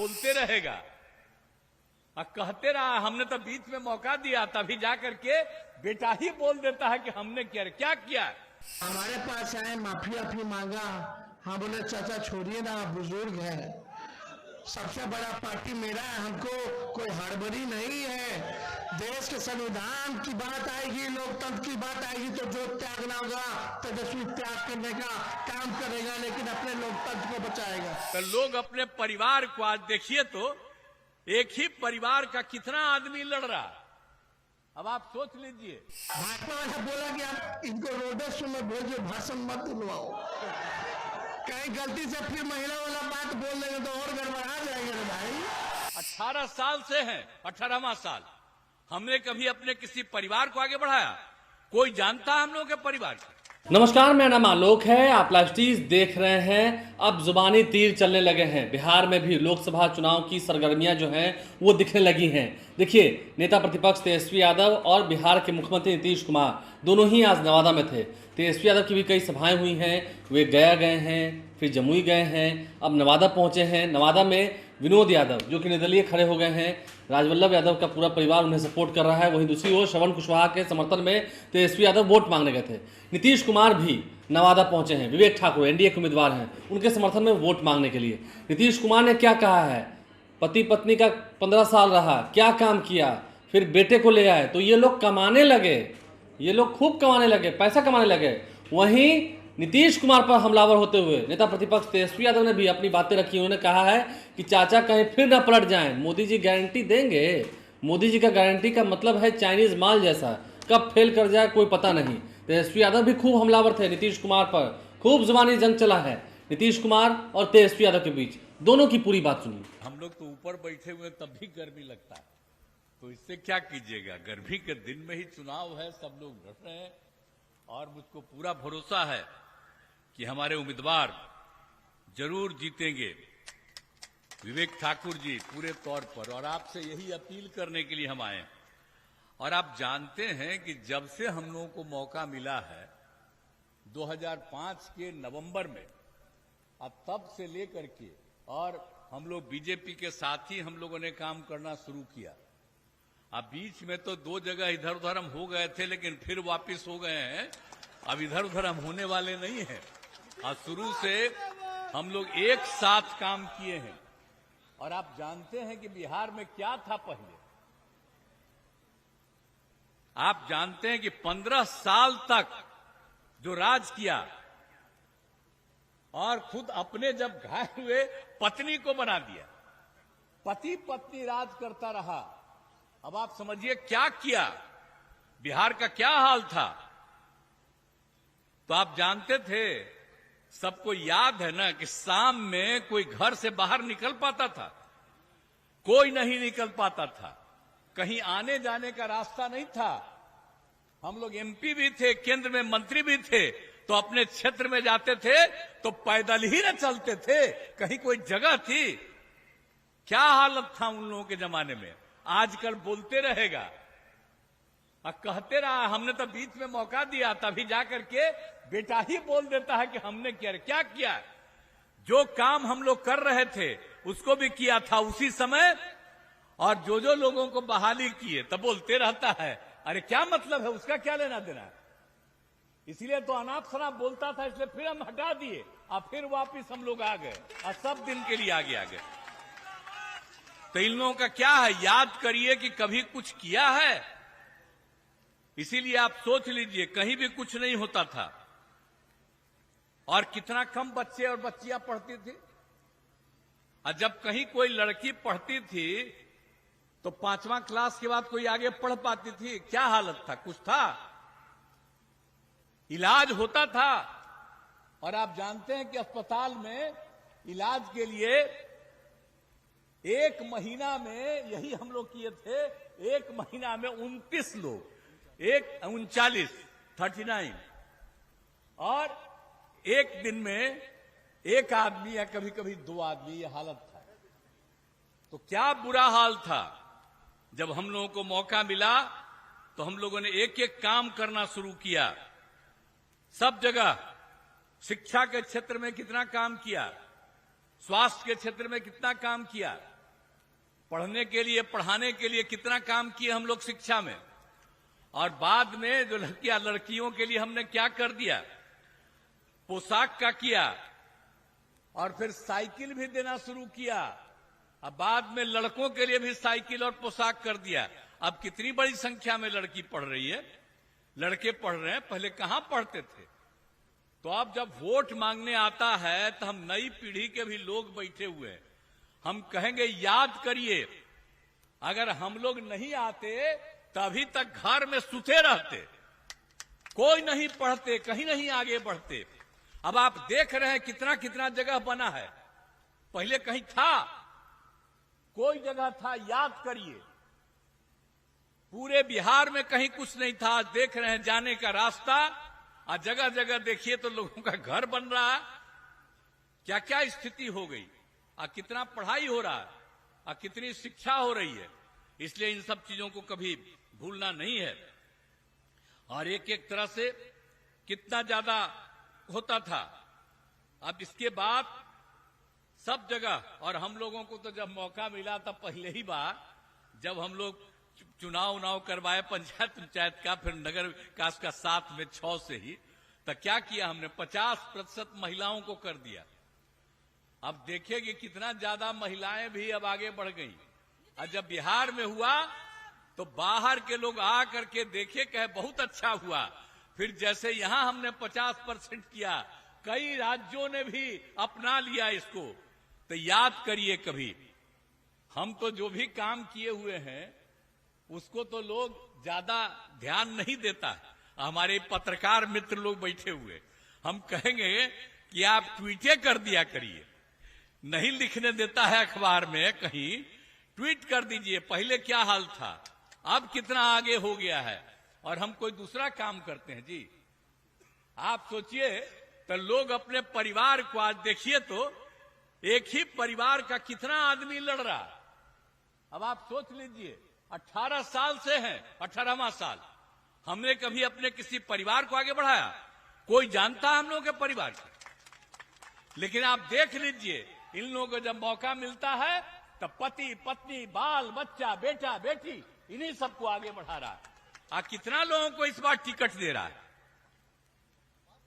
बोलते रहेगा और कहते रहा हमने तो बीच में मौका दिया, तभी जाकर के बेटा ही बोल देता है कि हमने क्या किया। हमारे पास आए माफी वाफी मांगा, हाँ बोले चाचा छोड़िए ना, बुजुर्ग है, सबसे बड़ा पार्टी मेरा है, हमको कोई हड़बड़ी नहीं है। देश के संविधान की बात आएगी, लोकतंत्र की बात आएगी तो जो त्यागना होगा तेजस्वी त्याग करने का काम करेगा, लेकिन अपने लोकतंत्र को बचाएगा। तो लोग अपने परिवार को आज देखिए तो एक ही परिवार का कितना आदमी लड़ रहा। अब आप सोच लीजिए, भाजपा वाला बोला कि आप इनको रोडस में भेजो, भाषण मत दिलवाओ, कहीं गलती से फिर महिला वाला बात बोल देंगे तो और गड़बड़ा जाएंगे रे भाई। 18 साल से हैं, 18वां साल हमने कभी अपने किसी परिवार को आगे बढ़ाया? कोई जानता है हम लोगों के परिवार को? नमस्कार, मेरा नाम आलोक है। आप लाइव टीवी देख रहे हैं। अब जुबानी तीर चलने लगे हैं। बिहार में भी लोकसभा चुनाव की सरगर्मियां जो हैं वो दिखने लगी हैं। देखिए, नेता प्रतिपक्ष तेजस्वी यादव और बिहार के मुख्यमंत्री नीतीश कुमार दोनों ही आज नवादा में थे। तेजस्वी यादव की भी कई सभाएं हुई हैं, वे गया गए हैं, फिर जमुई गए हैं, अब नवादा पहुंचे हैं। नवादा में विनोद यादव जो कि निर्दलीय खड़े हो गए हैं, राजवल्लभ यादव का पूरा परिवार उन्हें सपोर्ट कर रहा है। वहीं दूसरी ओर श्रवण कुशवाहा के समर्थन में तेजस्वी यादव वोट मांगने गए थे। नीतीश कुमार भी नवादा पहुंचे हैं, विवेक ठाकुर एनडीए के उम्मीदवार हैं, उनके समर्थन में वोट मांगने के लिए। नीतीश कुमार ने क्या कहा है, पति पत्नी का 15 साल रहा, क्या काम किया, फिर बेटे को ले आए तो ये लोग कमाने लगे, ये लोग खूब कमाने लगे, पैसा कमाने लगे। वहीं नीतीश कुमार पर हमलावर होते हुए नेता प्रतिपक्ष तेजस्वी यादव ने भी अपनी बातें रखी। उन्होंने कहा है कि चाचा कहीं फिर न पलट जाएं, मोदी जी गारंटी देंगे। मोदी जी का गारंटी का मतलब है चाइनीज माल जैसा, कब फेल कर जाए कोई पता नहीं। तेजस्वी यादव भी खूब हमलावर थे नीतीश कुमार पर, खूब जुबानी जंग चला है नीतीश कुमार और तेजस्वी यादव के बीच। दोनों की पूरी बात सुनिए। हम लोग तो ऊपर बैठे हुए तब भी गर्मी लगता है, तो इससे क्या कीजिएगा। गर्मी के दिन में ही चुनाव है, सब लोग लड़ रहे हैं और मुझको पूरा भरोसा है कि हमारे उम्मीदवार जरूर जीतेंगे, विवेक ठाकुर जी पूरे तौर पर। और आपसे यही अपील करने के लिए हम आए हैं। और आप जानते हैं कि जब से हम लोगों को मौका मिला है 2005 के नवंबर में, अब तब से लेकर के, और हम लोग बीजेपी के साथ ही हम लोगों ने काम करना शुरू किया। अब बीच में तो 2 जगह इधर उधर हम हो गए थे, लेकिन फिर वापस हो गए हैं। अब इधर उधर हम होने वाले नहीं हैं और शुरू से हम लोग एक साथ काम किए हैं। और आप जानते हैं कि बिहार में क्या था पहले, आप जानते हैं कि 15 साल तक जो राज किया और खुद अपने जब घायल हुए पत्नी को बना दिया, पति पत्नी राज करता रहा। अब आप समझिए क्या किया, बिहार का क्या हाल था। तो आप जानते थे, सबको याद है ना कि शाम में कोई घर से बाहर निकल पाता था? कोई नहीं निकल पाता था, कहीं आने जाने का रास्ता नहीं था। हम लोग एमपी भी थे, केंद्र में मंत्री भी थे, तो अपने क्षेत्र में जाते थे तो पैदल ही न चलते थे, कहीं कोई जगह थी? क्या हालत था उन लोगों के जमाने में। आजकल बोलते रहेगा और कहते रहा हमने तो बीच में मौका दिया, तभी जाकर के बेटा ही बोल देता है कि हमने क्या किया। जो काम हम लोग कर रहे थे उसको भी किया था उसी समय, और जो लोगों को बहाली किए तब बोलते रहता है। अरे क्या मतलब है, उसका क्या लेना देना है। इसलिए तो अनाप शनाप बोलता था, इसलिए फिर हम हटा दिए और फिर वापिस हम लोग आ गए और सब दिन के लिए आगे आ गए। तो इन लोगों का क्या है, याद करिए कि कभी कुछ किया है। इसीलिए आप सोच लीजिए, कहीं भी कुछ नहीं होता था और कितना कम बच्चे और बच्चियां पढ़ती थी। और जब कहीं कोई लड़की पढ़ती थी तो 5वां क्लास के बाद कोई आगे पढ़ पाती थी? क्या हालत था, कुछ था? इलाज होता था। और आप जानते हैं कि अस्पताल में इलाज के लिए 1 महीना में, यही हम लोग किए थे, 1 महीना में 29 लोग, 39 और एक दिन में 1 आदमी या कभी कभी 2 आदमी, ये हालत था। तो क्या बुरा हाल था। जब हम लोगों को मौका मिला तो हम लोगों ने एक एक काम करना शुरू किया। सब जगह शिक्षा के क्षेत्र में कितना काम किया, स्वास्थ्य के क्षेत्र में कितना काम किया, पढ़ने के लिए, पढ़ाने के लिए कितना काम किए हम लोग शिक्षा में। और बाद में जो लड़कियां, लड़कियों के लिए हमने क्या कर दिया, पोशाक का किया, और फिर साइकिल भी देना शुरू किया। अब बाद में लड़कों के लिए भी साइकिल और पोशाक कर दिया। अब कितनी बड़ी संख्या में लड़की पढ़ रही है, लड़के पढ़ रहे हैं। पहले कहां पढ़ते थे। तो अब जब वोट मांगने आता है तो हम नई पीढ़ी के भी लोग बैठे हुए हैं, हम कहेंगे याद करिए, अगर हम लोग नहीं आते तो अभी तक घर में सुते रहते, कोई नहीं पढ़ते, कहीं नहीं आगे बढ़ते। अब आप देख रहे हैं कितना कितना जगह बना है, पहले कहीं था, कोई जगह था, याद करिए। पूरे बिहार में कहीं कुछ नहीं था। देख रहे हैं जाने का रास्ता, और जगह जगह देखिए तो लोगों का घर बन रहा है। क्या क्या स्थिति हो गई, और कितना पढ़ाई हो रहा है, और कितनी शिक्षा हो रही है। इसलिए इन सब चीजों को कभी भूलना नहीं है। और एक एक तरह से कितना ज्यादा होता था। अब इसके बाद सब जगह, और हम लोगों को तो जब मौका मिला था पहले ही बार, जब हम लोग चुनाव करवाए पंचायत का, फिर नगर विकास का 7 में 6 से ही, तो क्या किया हमने, 50% महिलाओं को कर दिया। अब देखिए कितना ज्यादा महिलाएं भी अब आगे बढ़ गई। और जब बिहार में हुआ तो बाहर के लोग आ करके देखे, कहे बहुत अच्छा हुआ। फिर जैसे यहां हमने 50% किया, कई राज्यों ने भी अपना लिया इसको। तो याद करिए, कभी हम तो जो भी काम किए हुए हैं उसको तो लोग ज्यादा ध्यान नहीं देता है। हमारे पत्रकार मित्र लोग बैठे हुए, हम कहेंगे कि आप ट्वीटें कर दिया करिए, नहीं लिखने देता है अखबार में, कहीं ट्वीट कर दीजिए। पहले क्या हाल था, अब कितना आगे हो गया है। और हम कोई दूसरा काम करते हैं जी। आप सोचिए, तो लोग अपने परिवार को आज देखिए, तो एक ही परिवार का कितना आदमी लड़ रहा है। अब आप सोच लीजिए, 18 साल से हैं, 18वां साल, हमने कभी अपने किसी परिवार को आगे बढ़ाया? कोई जानता है हम लोगों के परिवार को? लेकिन आप देख लीजिए, इन लोगों को जब मौका मिलता है तो पति पत्नी, बाल बच्चा, बेटा बेटी, इन्हीं सबको आगे बढ़ा रहा है। कितना लोगों को इस बार टिकट दे रहा है।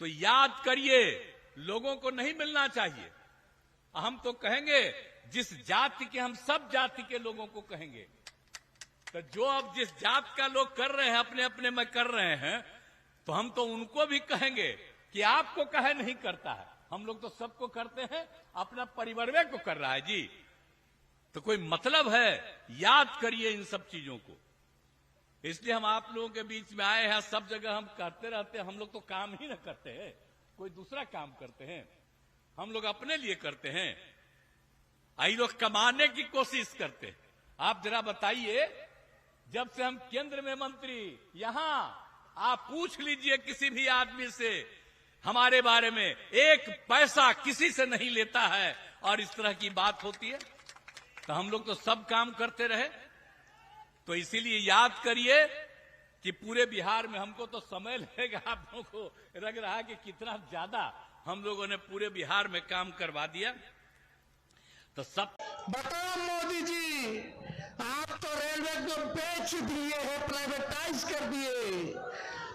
तो याद करिए, लोगों को नहीं मिलना चाहिए। हम तो कहेंगे, जिस जाति के, हम सब जाति के लोगों को कहेंगे, तो जो अब जिस जात का लोग कर रहे हैं, अपने अपने में कर रहे हैं, तो हम तो उनको भी कहेंगे कि आपको कहे नहीं करता है। हम लोग तो सबको करते हैं, अपना परिवार को कर रहा है जी। तो कोई मतलब है? याद करिए इन सब चीजों को। इसलिए हम आप लोगों के बीच में आए हैं। सब जगह हम करते रहते हैं, हम लोग तो काम ही ना करते हैं, कोई दूसरा काम करते हैं, हम लोग अपने लिए करते हैं। आई लोग कमाने की कोशिश करते हैं। आप जरा बताइए, जब से हम केंद्र में मंत्री, यहां आप पूछ लीजिए किसी भी आदमी से हमारे बारे में, एक पैसा किसी से नहीं लेता है। और इस तरह की बात होती है, तो हम लोग तो सब काम करते रहे। तो इसीलिए याद करिए कि पूरे बिहार में, हमको तो समय लगेगा, आप लोगों को लग रहा है कि कितना ज्यादा हम लोगों ने पूरे बिहार में काम करवा दिया। तो सब बताओ मोदी जी, आप तो रेलवे को बेच दिए हैं, प्राइवेटाइज कर दिए,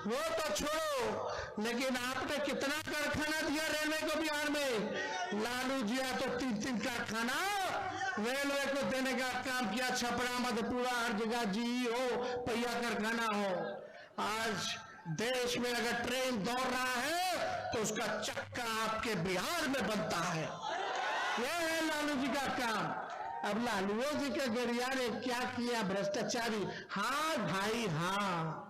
वो तो छोड़ो, लेकिन आपने कितना कारखाना दिया रेलवे को बिहार में। लालू जी तो 3-3 कारखाना रेलवे को देने का काम किया। छपरा, मधेपुरा, हर जगह जीई हो, पहिया कारखाना हो। आज देश में अगर ट्रेन दौड़ रहा है तो उसका चक्का आपके बिहार में बनता है। यह है लालू जी का काम। अब लालू जी के गरिया ने क्या किया, भ्रष्टाचारी। हाँ भाई हाँ,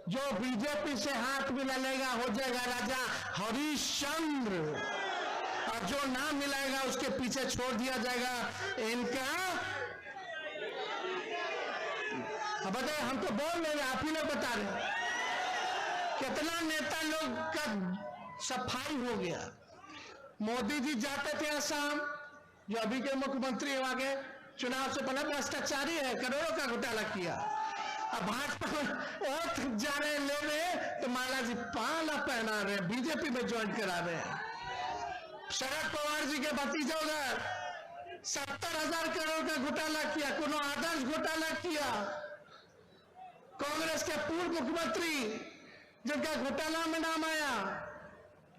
जो बीजेपी से हाथ मिला लेगा हो जाएगा राजा हरिश्चंद्र, और जो ना मिलाएगा उसके पीछे छोड़ दिया जाएगा इनका। अब बताए, हम तो बोल रहे, आप ही लोग बता रहे। कितना नेता लोग का सफाई हो गया। मोदी जी जाते थे असम, जो अभी के मुख्यमंत्री हो, आगे चुनाव से पहले भ्रष्टाचारी है, करोड़ों का घोटाला किया। अब भाजपा ओथ जा रहे लेने, तो माला जी पाला पहना रहे, बीजेपी में ज्वाइन करा रहे हैं। शरद पवार जी के भतीजे उधर 70,000 करोड़ का घोटाला किया, कोनो आदर्श घोटाला किया। कांग्रेस के पूर्व मुख्यमंत्री जिनका घोटाला में नाम आया,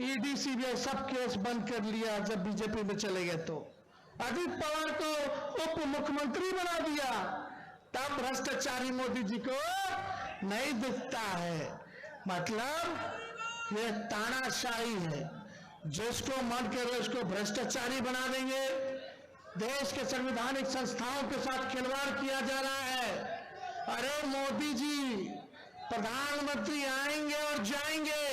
ईडी सीबीआई सब केस बंद कर लिया जब बीजेपी में चले गए। तो अजित पवार को उप मुख्यमंत्री बना दिया, तब भ्रष्टाचारी मोदी जी को नहीं दिखता है। मतलब ये तानाशाही है, जिसको मन करे उसको भ्रष्टाचारी बना देंगे। देश के संवैधानिक संस्थाओं के साथ खिलवाड़ किया जा रहा है। अरे मोदी जी प्रधानमंत्री आएंगे और जाएंगे,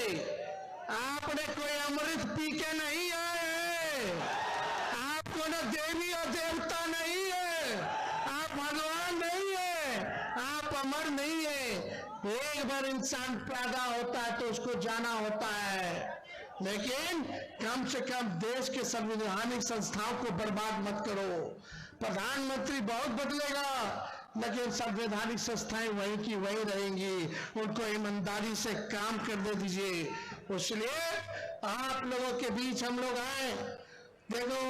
आपने कोई अमृत पी के नहीं आए हैं। आप कोई देवी और देवता नहीं है, आप भगवान नहीं है, आप अमर नहीं है। एक बार इंसान पैदा होता है तो उसको जाना होता है, लेकिन कम से कम देश के संवैधानिक संस्थाओं को बर्बाद मत करो। प्रधानमंत्री बहुत बदलेगा, लेकिन संवैधानिक संस्थाएं वही की वही रहेंगी। उनको ईमानदारी से काम करने दीजिए। इसलिए आप लोगों के बीच हम लोग आए। देखो,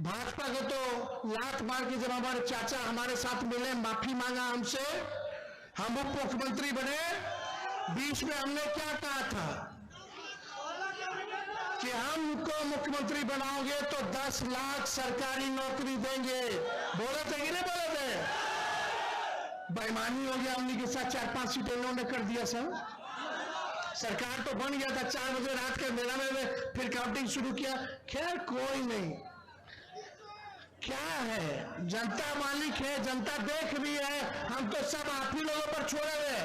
भाजपा को तो लात मार के जब हमारे चाचा हमारे साथ मिले, माफी मांगा हमसे, हम उप मुख्यमंत्री बने, बीच में हमने क्या कहा था कि हमको मुख्यमंत्री बनाओगे तो 10 लाख सरकारी नौकरी देंगे। बोले थे कि नहीं बोले थे? बेईमानी हो गया, हमने के साथ 4-5 सीटें इन्होंने कर दिया। सर सरकार तो बन गया था, 4 बजे रात के मेला में फिर काउंटिंग शुरू किया। खैर कोई नहीं, क्या है, जनता मालिक है, जनता देख भी है, हम तो सब आप ही लोगों पर छोड़े हुए।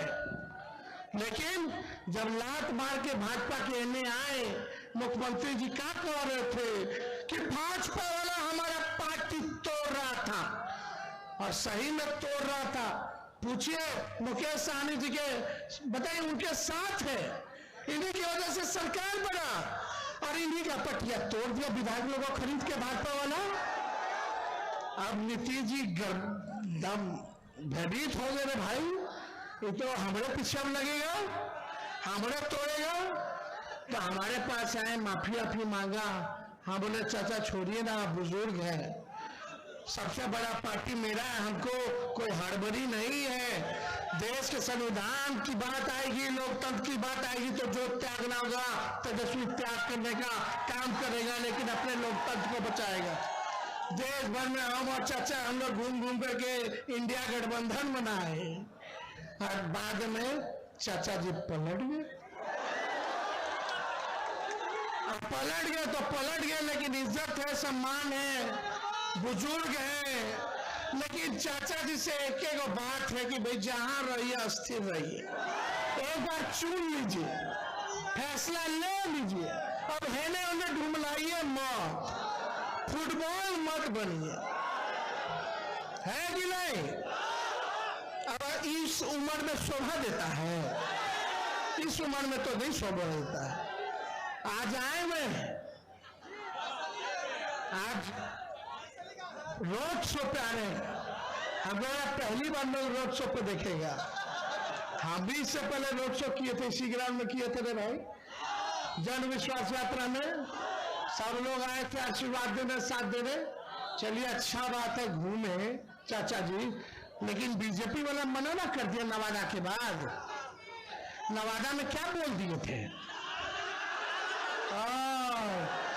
लेकिन जब लात मार के भाजपा के एने आए, मुख्यमंत्री जी क्या कह रहे थे कि भाजपा वाला हमारा पार्टी तोड़ रहा था, और सही में तोड़ रहा था। पूछिए मुकेश सहनी जी के, बताइए उनके साथ है, इन्हीं की वजह से सरकार बना, और इन्हीं का पटिया तोड़ दिया विधायक लोगों खरीद के भाजपा वाला। अब नीतीश जी दम भयभीत हो गए भाई, ये तो हमारे पीछे अब लगेगा, हमारे तोड़ेगा। तो हमारे पास आए, माफी मांगा। हाँ बोले चाचा छोड़िए ना, बुजुर्ग है, सबसे बड़ा पार्टी मेरा है, हमको कोई हड़बड़ी नहीं है। देश के संविधान की बात आएगी, लोकतंत्र की बात आएगी तो जो त्यागना होगा तेजस्वी त्याग करने का काम करेगा, लेकिन अपने लोकतंत्र को बचाएगा। देश भर में हम और चाचा हम लोग घूम घूम करके इंडिया गठबंधन बनाए, और बाद में चाचा जी पलट गए। पलट गए तो पलट गए, लेकिन इज्जत है, सम्मान है, बुजुर्ग है। लेकिन चाचा जी से एक एक बात है कि भाई जहां रहिए स्थिर रहिए, एक बार चुन लीजिए, फैसला ले लीजिए। अब है ने उन्हें ढूंढलाइए मत, फुटबॉल मत बनिए, है कि नहीं? अब इस उम्र में शोभा देता है, इस उम्र में तो नहीं शोभा देता है। आज आए मैं, आज रोड शो पे आ रहे हैं, हमारा पहली बार लोग रोड शो पे देखेगा। हम भी इससे पहले रोड शो किए थे, इसी ग्राउंड में किए थे भाई, जन विश्वास यात्रा में सब लोग आए थे आशीर्वाद देने, साथ देने। चलिए अच्छा बात है, घूमे चाचा जी, लेकिन बीजेपी वाला मना ना कर दिया नवादा के बाद। नवादा में क्या बोल दिए थे?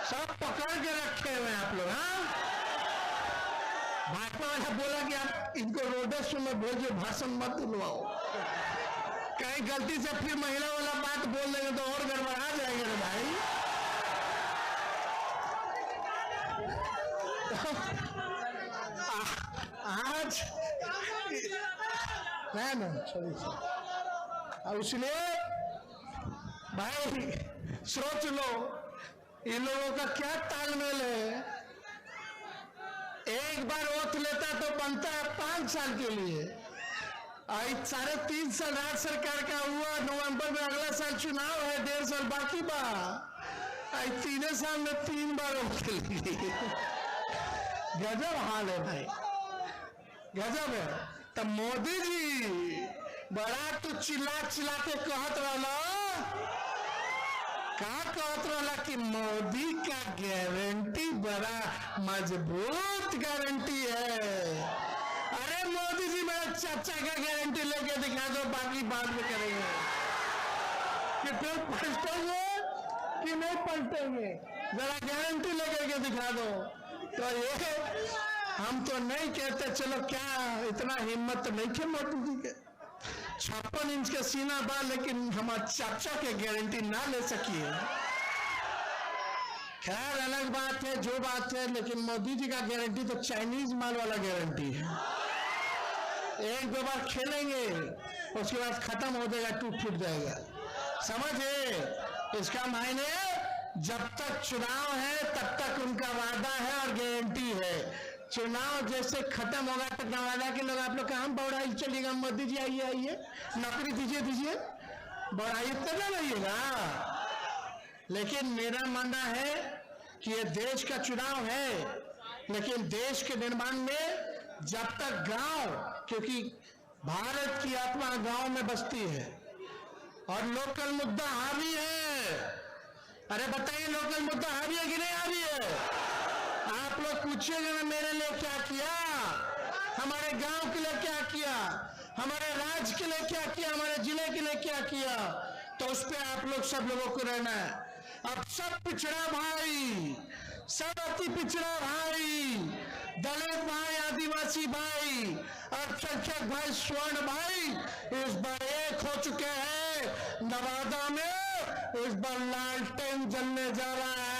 सब पकड़ के रखे हुए आप लोग। हाँ, भाजपा वाला बोला कि आप इनको रोड शो में भेजो, भाषण मत दिलवाओ, कहीं गलती से फिर महिला वाला बात बोल देंगे तो और गड़बड़ा जाएंगे ना भाई। आज नहीं छोड़िए, इसलिए भाई सोच लो इन लोगों का क्या तालमेल है। एक बार वोट लेता तो बनता है 5 साल के लिए, आज 3.5 साल राज्य सरकार का हुआ, नवंबर में अगला साल चुनाव है, 1.5 साल बाकी बा, आज 3 साल में 3 बार वोट लिए। गजब हाल है भाई, गजब है। तो मोदी जी बड़ा तो चिल्ला चिल्ला के कहत रहा, का कहत रहा कि मोदी का गारंटी बड़ा मजबूत गारंटी है। अरे मोदी जी मेरा चाचा का गारंटी लेके दिखा दो, बाकी बाद में करेंगे। कि फिर पलटेंगे कि नहीं पलटेंगे, जरा गारंटी लेकर के दिखा दो। तो ये हम तो नहीं कहते, चलो क्या इतना हिम्मत तो नहीं थे मोदी जी के, 56 इंच का सीना था, लेकिन हमारे चाचा के गारंटी ना ले सकी है। खैर अलग बात है, जो बात है, लेकिन मोदी जी का गारंटी तो चाइनीज माल वाला गारंटी है। एक दो बार खेलेंगे, उसके बाद खत्म हो जाएगा, टूट फूट जाएगा। समझे इसका मायने? जब तक चुनाव है तब तक उनका वादा है और गारंटी है। चुनाव जैसे खत्म होगा तो नवादा के लोग, आप लोग कहाँ बौड़ाई चलेगा, मोदी जी आइए आइए नौकरी दीजिए, बौड़ाई तो ना रहिएगा। लेकिन मेरा मानना है कि ये देश का चुनाव है, लेकिन देश के निर्माण में जब तक गांव, क्योंकि भारत की आत्मा गांव में बसती है और लोकल मुद्दा हावी है। अरे बताइए, लोकल मुद्दा हावी है कि नहीं हावी है? आप लोग पूछिएगा ना, मेरे लिए क्या किया, हमारे गांव के लिए क्या किया, हमारे राज्य के लिए क्या किया, हमारे जिले के लिए क्या किया, तो उस पर आप लोग सब लोगों को रहना है। अब सब पिछड़ा भाई, सब अति पिछड़ा भाई, दलित भाई, आदिवासी भाई, अल्पसंख्यक भाई, स्वर्ण भाई इस बार एक हो चुके हैं। नवादा में इस बार लालटेन जलने जा रहा है।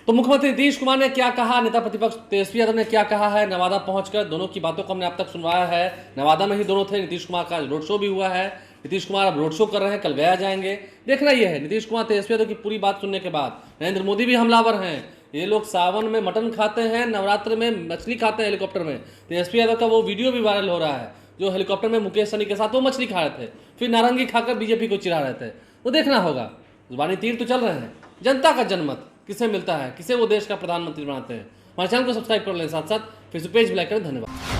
तो मुख्यमंत्री नीतीश कुमार ने क्या कहा, नेता प्रतिपक्ष तेजस्वी यादव ने क्या कहा है, नवादा पहुंचकर दोनों की बातों को हमने अब तक सुनवाया है। नवादा में ही दोनों थे, नीतीश कुमार का रोड शो भी हुआ है। नीतीश कुमार अब रोड शो कर रहे हैं, कल गया जाएंगे। देखना यह है, नीतीश कुमार तेजस्वी यादव की पूरी बात सुनने के बाद नरेंद्र मोदी भी हमलावर हैं। ये लोग सावन में मटन खाते हैं, नवरात्र में मछली खाते हैं हेलीकॉप्टर में। तेजस्वी यादव का वो वीडियो भी वायरल हो रहा है, जो हेलीकॉप्टर में मुकेश सहनी के साथ वो मछली खा रहे थे, फिर नारंगी खाकर बीजेपी को चिढ़ा रहे थे। वो देखना होगा। जुबानी तीर तो चल रहे हैं। जनता का जनमत किसे मिलता है, किसे वो देश का प्रधानमंत्री बनाते हैं। हमारे चैनल को सब्सक्राइब कर लें, साथ साथ फेसबुक पेज भी लाइक करें। धन्यवाद।